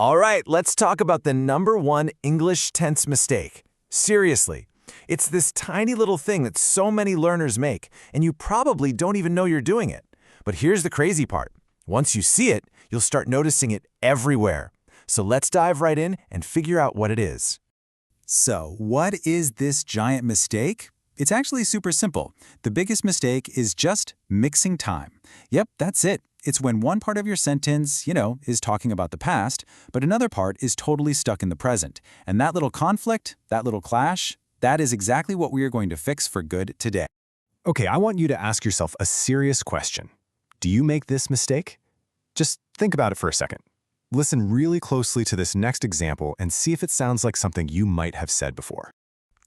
All right, let's talk about the number one English tense mistake. Seriously, it's this tiny little thing that so many learners make, and you probably don't even know you're doing it. But here's the crazy part. Once you see it, you'll start noticing it everywhere. So let's dive right in and figure out what it is. So, what is this giant mistake? It's actually super simple. The biggest mistake is just mixing time. Yep, that's it. It's when one part of your sentence, is talking about the past, but another part is totally stuck in the present. And that little conflict, that little clash, that is exactly what we are going to fix for good today. Okay, I want you to ask yourself a serious question. Do you make this mistake? Just think about it for a second. Listen really closely to this next example and see if it sounds like something you might have said before.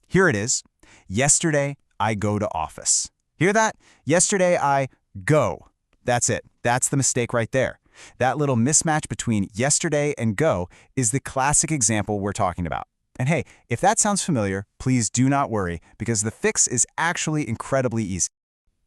Here it is. Yesterday, I go to office. Hear that? Yesterday, I go. That's it. That's the mistake right there. That little mismatch between yesterday and go is the classic example we're talking about. And hey, if that sounds familiar, please do not worry, because the fix is actually incredibly easy.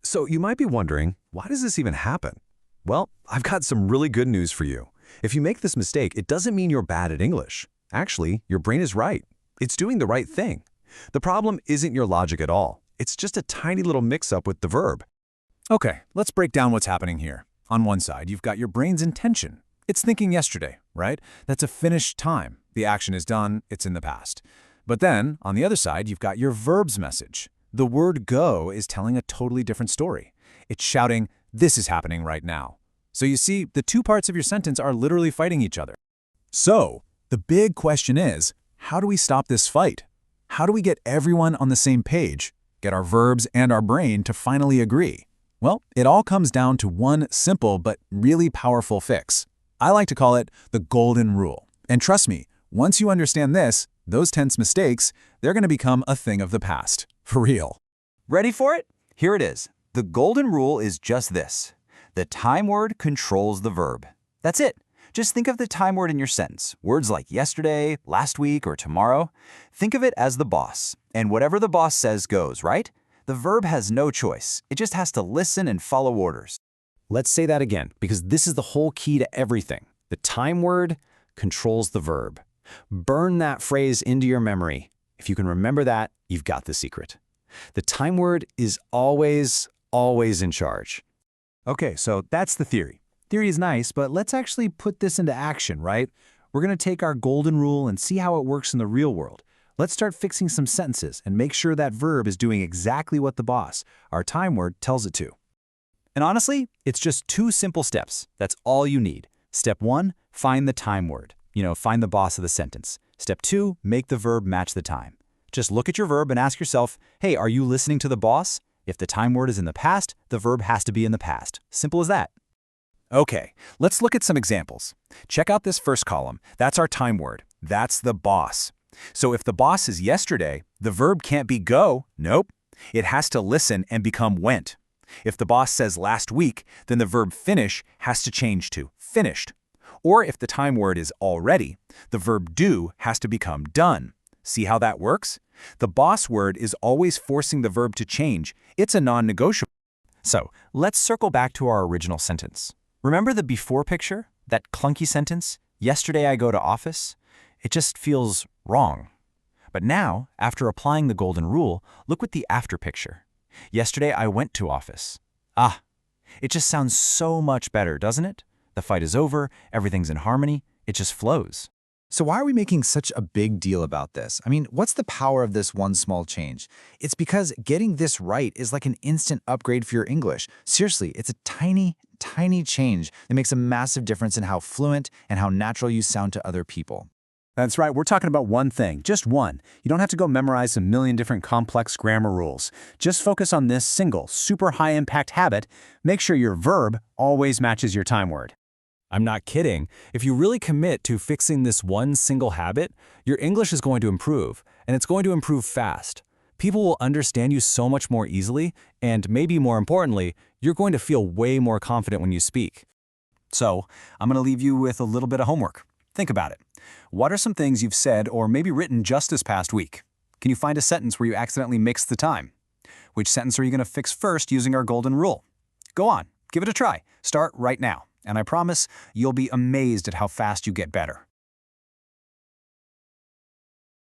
So you might be wondering, why does this even happen? Well, I've got some really good news for you. If you make this mistake, it doesn't mean you're bad at English. Actually, your brain is right. It's doing the right thing. The problem isn't your logic at all. It's just a tiny little mix-up with the verb. Okay, let's break down what's happening here. On one side, you've got your brain's intention. It's thinking yesterday, right? That's a finished time. The action is done, it's in the past. But then, on the other side, you've got your verb's message. The word go is telling a totally different story. It's shouting, this is happening right now. So you see, the two parts of your sentence are literally fighting each other. So, the big question is, how do we stop this fight? How do we get everyone on the same page, get our verbs and our brain to finally agree? Well, it all comes down to one simple but really powerful fix. I like to call it the golden rule. And trust me, once you understand this, those tense mistakes, they're going to become a thing of the past. For real. Ready for it? Here it is. The golden rule is just this. The time word controls the verb. That's it. Just think of the time word in your sentence. Words like yesterday, last week, or tomorrow. Think of it as the boss. And whatever the boss says goes, right? The verb has no choice. It just has to listen and follow orders. Let's say that again, because this is the whole key to everything. The time word controls the verb. Burn that phrase into your memory. If you can remember that, you've got the secret. The time word is always in charge. Okay, so that's the theory. Theory is nice, but let's actually put this into action, right? We're going to take our golden rule and see how it works in the real world. Let's start fixing some sentences and make sure that verb is doing exactly what the boss, our time word, tells it to. And honestly, it's just two simple steps. That's all you need. Step 1, find the time word. Find the boss of the sentence. Step 2, make the verb match the time. Just look at your verb and ask yourself, hey, are you listening to the boss? If the time word is in the past, the verb has to be in the past. Simple as that. Okay, let's look at some examples. Check out this first column. That's our time word. That's the boss. So if the boss is yesterday, the verb can't be go. Nope. It has to listen and become went. If the boss says last week, then the verb finish has to change to finished. Or if the time word is already, the verb do has to become done. See how that works? The boss word is always forcing the verb to change. It's a non-negotiable. So let's circle back to our original sentence. Remember the before picture? That clunky sentence? Yesterday I go to office? It just feels wrong. But now, after applying the golden rule, look at the after picture. Yesterday I went to office. It just sounds so much better, doesn't it? The fight is over, everything's in harmony, it just flows. So why are we making such a big deal about this? I mean, what's the power of this one small change? It's because getting this right is like an instant upgrade for your English. Seriously, it's a tiny change that makes a massive difference in how fluent and how natural you sound to other people. That's right, we're talking about one thing, just one. You don't have to go memorize a million different complex grammar rules. Just focus on this single, super high-impact habit. Make sure your verb always matches your time word. I'm not kidding. If you really commit to fixing this one single habit, your English is going to improve, and it's going to improve fast. People will understand you so much more easily, and maybe more importantly, you're going to feel way more confident when you speak. So, I'm going to leave you with a little bit of homework. Think about it. What are some things you've said or maybe written just this past week? Can you find a sentence where you accidentally mixed the time? Which sentence are you going to fix first using our golden rule? Go on, give it a try. Start right now. And I promise you'll be amazed at how fast you get better.